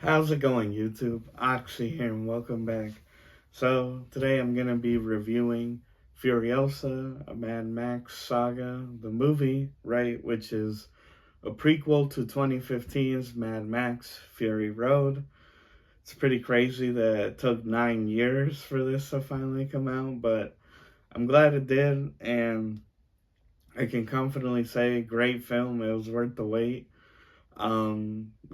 How's it going, YouTube? Oxy here, and welcome back. So, today I'm going to be reviewing Furiosa, a Mad Max Saga, the movie, right, which is a prequel to 2015's Mad Max Fury Road. It's pretty crazy that it took 9 years for this to finally come out, but I'm glad it did, and I can confidently say, great film. It was worth the wait.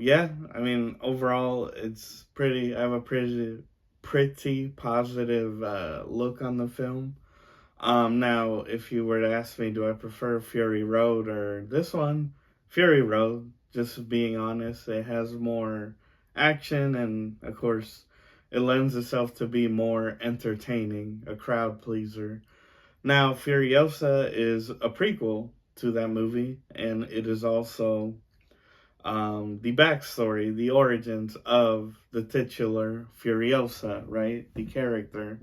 Yeah, I mean, overall, it's pretty. I have a pretty positive look on the film. Now, if you were to ask me, do I prefer Fury Road or this one? Fury Road. Just being honest, it has more action, and of course, it lends itself to be more entertaining, a crowd pleaser. Now, Furiosa is a prequel to that movie, and it is also the backstory, the origins of the titular Furiosa, right? The character.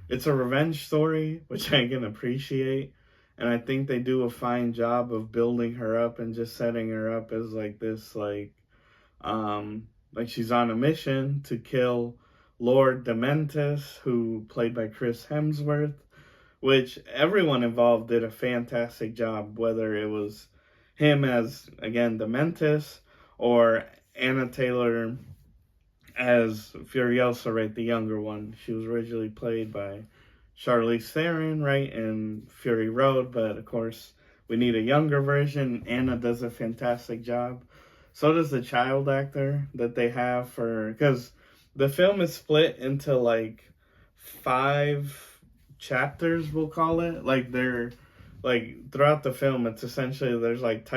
It's a revenge story, which I can appreciate. And I think they do a fine job of building her up and just setting her up as like this, like she's on a mission to kill Lord Dementis, who played by Chris Hemsworth, which everyone involved did a fantastic job, whether it was him as, again, Dementis, or Anna Taylor as Furiosa, right, the younger one. She was originally played by Charlize Theron, right, in Fury Road, but of course, we need a younger version. Anna does a fantastic job. So does the child actor that they have for, because the film is split into like 5 chapters, we'll call it. Like they're like throughout the film, it's essentially there's like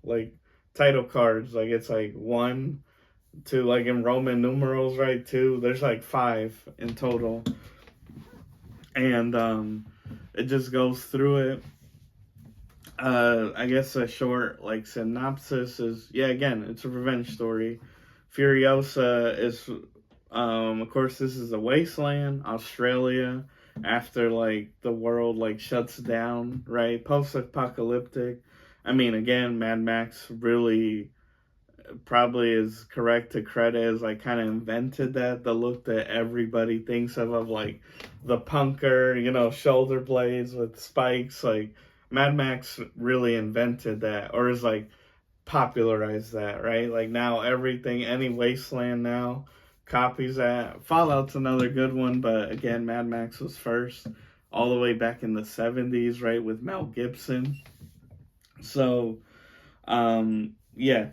like title cards. Like it's like one to like in Roman numerals, right? Two. There's like 5 in total, and it just goes through it. I guess a short like synopsis is, yeah, again, it's a revenge story. Furiosa is, of course, this is a wasteland, Australia, after like the world like shuts down, right? Post-apocalyptic. I mean, again, Mad Max really probably is correct to credit as like kind of invented that, the look that everybody thinks of like the punker, shoulder blades with spikes. Like Mad Max really invented that, or is like popularized that, right? Like now everything, any wasteland now copies that. Fallout's another good one, but again, Mad Max was first, all the way back in the 70s, right, with Mel Gibson. So, yeah,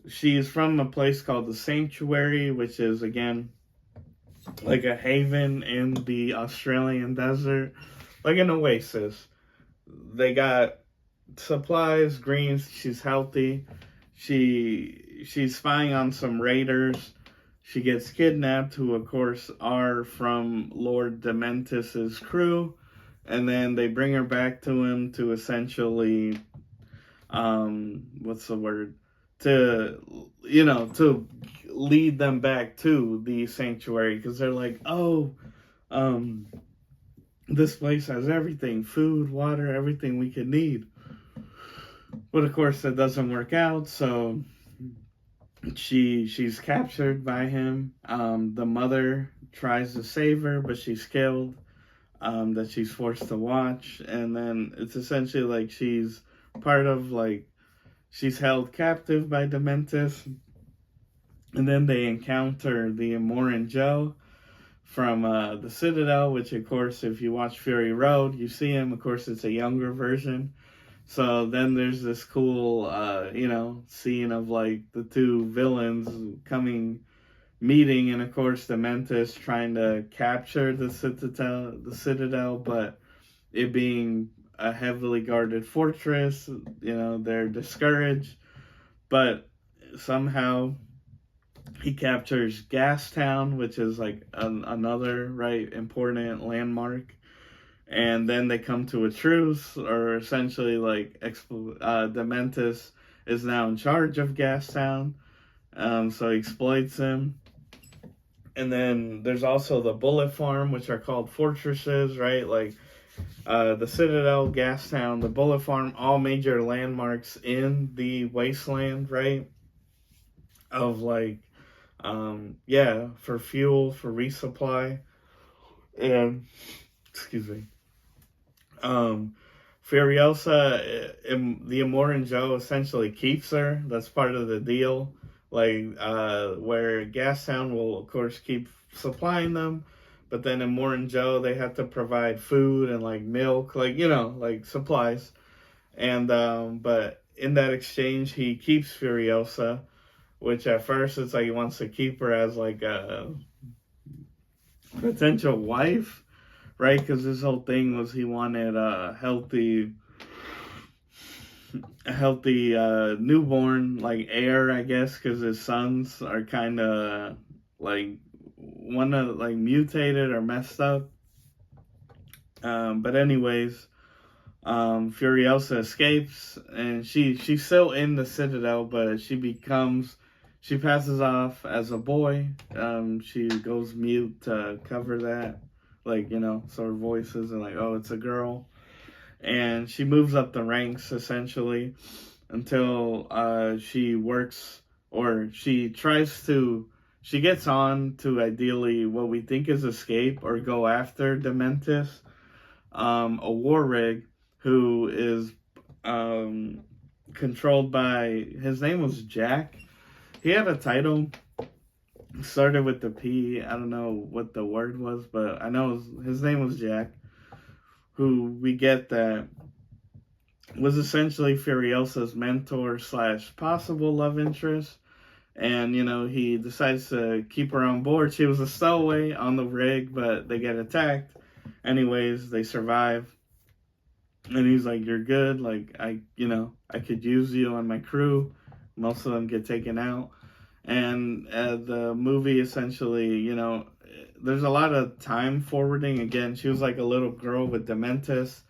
she's from a place called the Sanctuary, which is, again, like a haven in the Australian desert, like an oasis. They got supplies, greens, she's healthy. She's spying on some raiders. She gets kidnapped, who of course are from Lord Dementis's crew, and then they bring her back to him to essentially, what's the word? To lead them back to the sanctuary, because they're like, oh, um, this place has everything, food, water, everything we could need. But of course, that doesn't work out. So she's captured by him. The mother tries to save her, but she's killed. That she's forced to watch, and then it's essentially like she's part of like she's held captive by Dementis, and then they encounter the Morin Joe from the Citadel, which of course, if you watch Fury Road, you see him. Of course, it's a younger version. So then there's this cool, scene of like the two villains meeting, and of course the Dementis trying to capture the Citadel, but it being a heavily guarded fortress, they're discouraged, but somehow he captures Gastown, which is like another right important landmark, and then they come to a truce, or essentially like Dementis is now in charge of Gastown, so he exploits him. And then there's also the Bullet Farm, which are called fortresses, right? Like the Citadel, Gastown, the Bullet Farm, all major landmarks in the wasteland, right? Of like Yeah, for fuel, for resupply, and excuse me. Um, Furiosa, the Immortan Joe essentially keeps her. That's part of the deal. Like, where Gastown will, of course, keep supplying them, but then Immortan Joe, they have to provide food and, like, milk, like, like supplies. And, but in that exchange, he keeps Furiosa, which at first it's like he wants to keep her as, like, a potential wife, right? Because his whole thing was he wanted a healthy newborn, like heir, I guess, because his sons are kind of like one of like mutated or messed up. But anyways, Furiosa escapes, and she's still in the Citadel, but she passes off as a boy. She goes mute to cover that, like so her voice isn't like, oh, it's a girl, and she moves up the ranks essentially until she works, or she gets on to ideally what we think is escape or go after Dementis, a war rig who is um, controlled by, his name was Jack. He had a title, started with the P. I don't know what the word was, but I know his name was Jack, who we get that was essentially Furiosa's mentor slash possible love interest. And, he decides to keep her on board. She was a stowaway on the rig, but they get attacked. Anyways, they survive. And he's like, you're good. Like, I could use you on my crew. Most of them get taken out. And the movie essentially, there's a lot of time forwarding. Again, she was like a little girl with Dementis,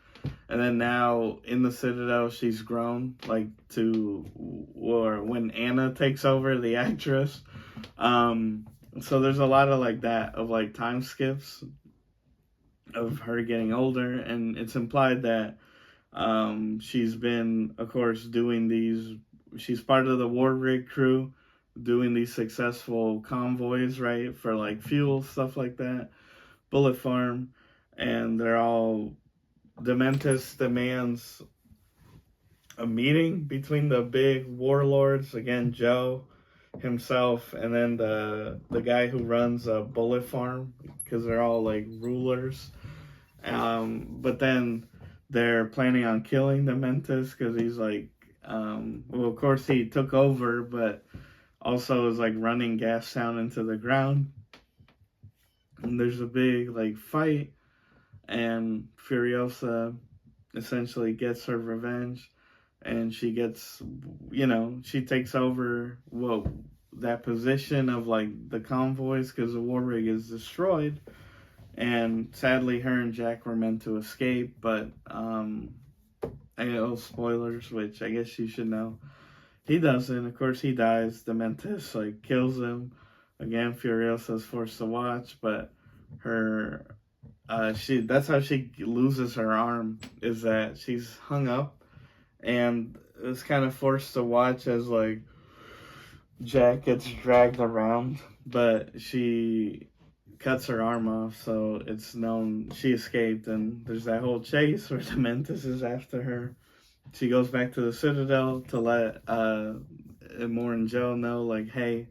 and then now in the Citadel, she's grown, like, or when Anna takes over, the actress. So there's a lot of like that, of like time skips of her getting older, and it's implied that she's been, of course, she's part of the war rig crew, doing these successful convoys, right, for like fuel, stuff like that, bullet farm, and Dementis demands a meeting between the big warlords, again, Joe himself, and then the guy who runs a bullet farm, because they're all like rulers. But then they're planning on killing Dementis because he's like, well, of course he took over, but also is like running Gastown into the ground. And there's a big like fight, and Furiosa essentially gets her revenge, and she gets, she takes over that position of like the convoys, because the war rig is destroyed, and sadly her and Jack were meant to escape, but I know spoilers, which I guess you should know. He doesn't. Of course, he dies. Dementis like kills him. Again, Furiosa's forced to watch, but her that's how she loses her arm, is that she's hung up, and is kind of forced to watch as like Jack gets dragged around, but she cuts her arm off, so it's known she escaped, and there's that whole chase where Dementis is after her. She goes back to the Citadel to let Immortan Joe know, like, hey,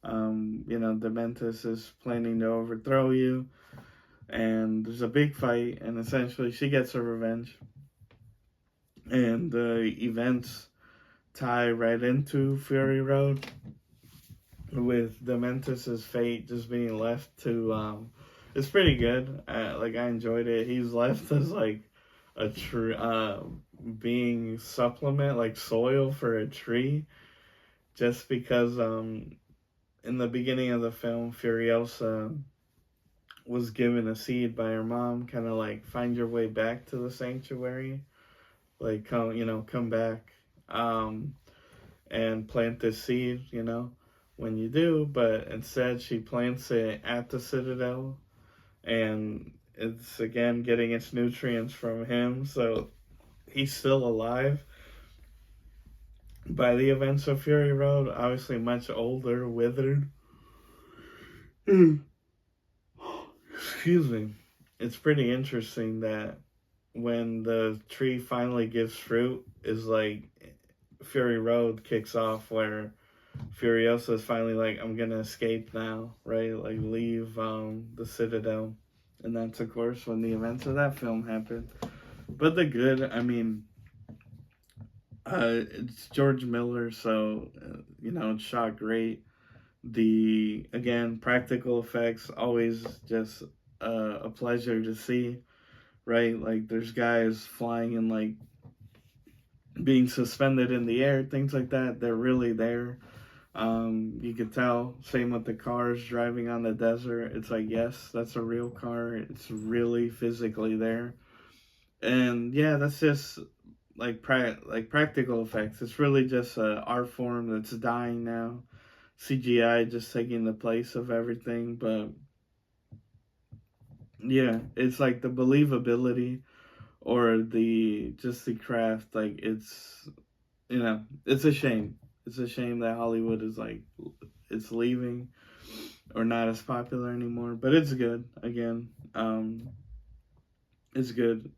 Dementis is planning to overthrow you, and there's a big fight, and essentially she gets her revenge, and the events tie right into Fury Road, with Dementis's fate just being left to it's pretty good. I enjoyed it. He's left as like a tree, being supplement, like soil for a tree, just because in the beginning of the film, Furiosa was given a seed by her mom, kind of like, find your way back to the sanctuary, like, come back, and plant this seed, when you do. But instead she plants it at the Citadel, and it's again getting its nutrients from him, so he's still alive by the events of Fury Road, obviously much older, withered, Excuse me. It's pretty interesting that when the tree finally gives fruit, is like Fury Road kicks off, where Furiosa is finally like, I'm gonna escape now, right? Like leave the Citadel, and that's of course when the events of that film happen. But the good, I mean, it's George Miller, so it's shot great. The again practical effects always just a pleasure to see, right? Like there's guys flying and like being suspended in the air, things like that. They're really there. You could tell. Same with the cars driving on the desert. It's like, yes, that's a real car. It's really physically there. And yeah, that's just like practical effects. It's really just a art form that's dying now. CGI just taking the place of everything, but yeah, it's like the believability or the craft. Like it's a shame. It's a shame that Hollywood is like it's leaving or not as popular anymore. But it's good. Again, it's good.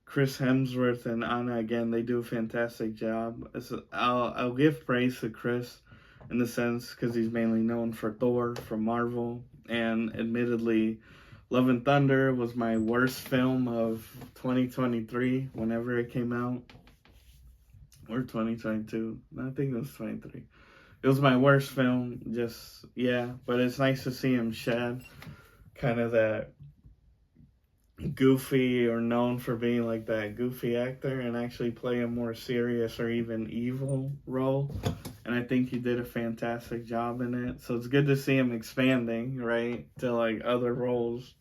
Chris Hemsworth and Anna again, they do a fantastic job. I'll give praise to Chris in the sense because he's mainly known for Thor from Marvel, and admittedly, Love and Thunder was my worst film of 2023 whenever it came out, or 2022. I think it was 23. It was my worst film. Just yeah, but it's nice to see him shed kind of that goofy or known for being like that goofy actor and actually play a more serious or even evil role. And I think he did a fantastic job in it. So it's good to see him expanding, right, to like other roles.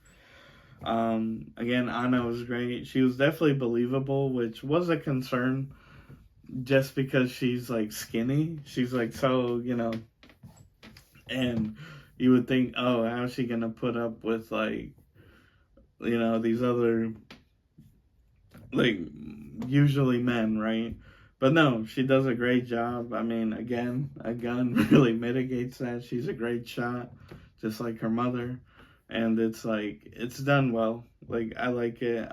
Again, Anna was great. She was definitely believable, which was a concern just because she's like skinny. She's like so, and you would think, oh, how's she gonna put up with like these other like usually men, right? But no, she does a great job. I mean, again, a gun really mitigates that. She's a great shot, just like her mother, and it's like it's done well. Like I like it.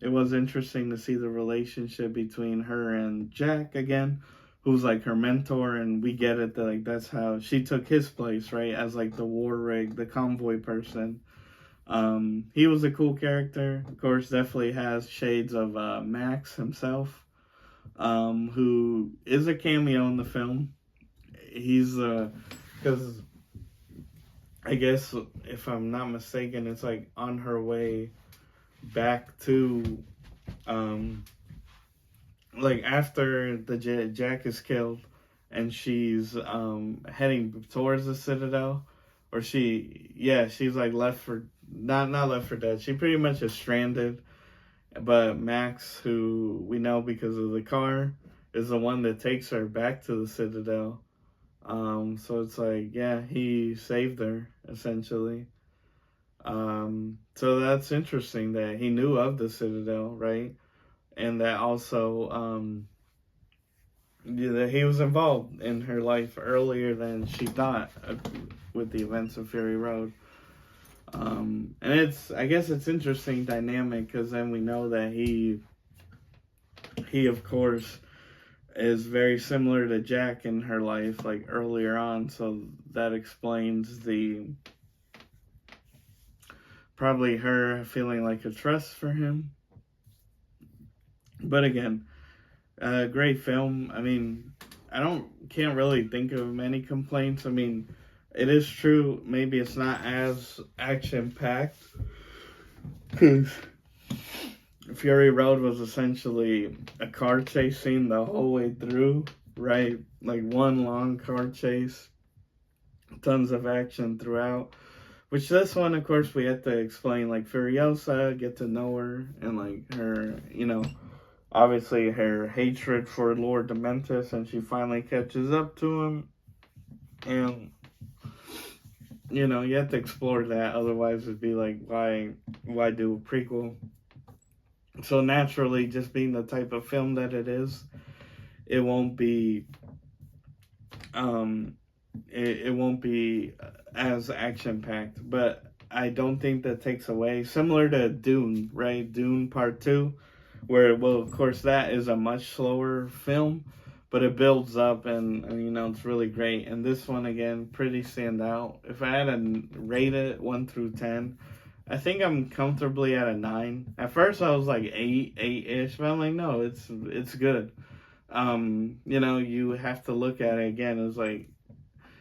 It was interesting to see the relationship between her and Jack again, who's like her mentor, and we get it that like that's how she took his place, right, as like the war rig, the convoy person. He was a cool character. Of course, definitely has shades of Max himself, who is a cameo in the film. He's because I guess if I'm not mistaken, it's like on her way back to like after the Jack is killed, and she's heading towards the Citadel, or she's like left for not left for dead. She pretty much is stranded. But Max, who we know because of the car, is the one that takes her back to the Citadel. So it's like, yeah, he saved her essentially. So that's interesting that he knew of the Citadel, right? And that also, that he was involved in her life earlier than she thought with the events of Fury Road. And I guess it's interesting dynamic because then we know that he of course is very similar to Jack in her life, like earlier on. So that explains probably her feeling like a trust for him. But again, great film. I mean, can't really think of many complaints. I mean, it is true. Maybe it's not as action packed because Fury Road was essentially a car chase scene the whole way through, right? Like one long car chase, tons of action throughout. Which this one, of course, we have to explain like Furiosa, get to know her, and like her, obviously her hatred for Lord Dementus, and she finally catches up to him. And you have to explore that, otherwise it'd be like, why do a prequel? So naturally, just being the type of film that it is, it won't be as action packed, but I don't think that takes away. Similar to Dune, right? Dune Part 2, where, well, of course, that is a much slower film, but it builds up and you know, it's really great. And this one, again, pretty stand out. If I had to rate it 1 through 10, I think I'm comfortably at a 9. At first, I was like 8 ish, but I'm like, no, it's good. You know, you have to look at it again as like,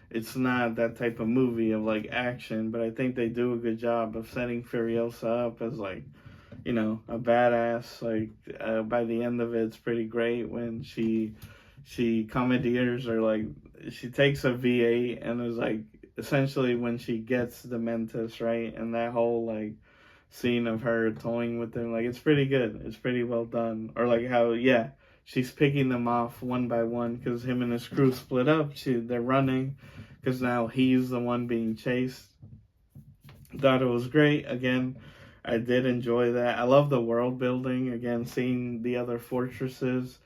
it's not that type of movie of like action, but I think they do a good job of setting Furiosa up as like, you know, a badass. Like by the end of it, it's pretty great when she commandeers, or like she takes a V8 and is like, essentially when she gets the Mentos, right, and that whole like scene of her toying with them, like it's pretty good. It's pretty well done. Or like how, yeah, she's picking them off one by one because him and his crew split up. They're running because now he's the one being chased. Thought it was great. Again, I did enjoy that. I love the world building. Again, seeing the other fortresses,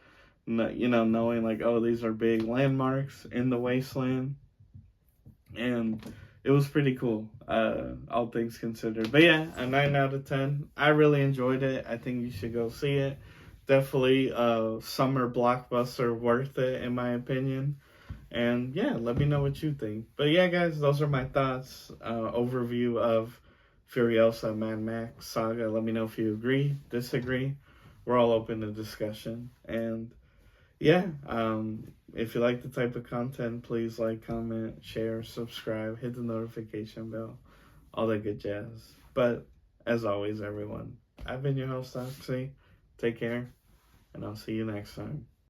you know, knowing like, oh, these are big landmarks in the wasteland, and it was pretty cool, all things considered. But yeah, a 9 out of 10. I really enjoyed it. I think you should go see it. Definitely a summer blockbuster, worth it in my opinion. And yeah, let me know what you think. But yeah, guys, those are my thoughts. Overview of Furiosa Mad Max Saga. Let me know if you agree, disagree. We're all open to discussion. And yeah, if you like the type of content, please like, comment, share, subscribe, hit the notification bell, all that good jazz. But as always, everyone, I've been your host, Oxy. Take care, and I'll see you next time.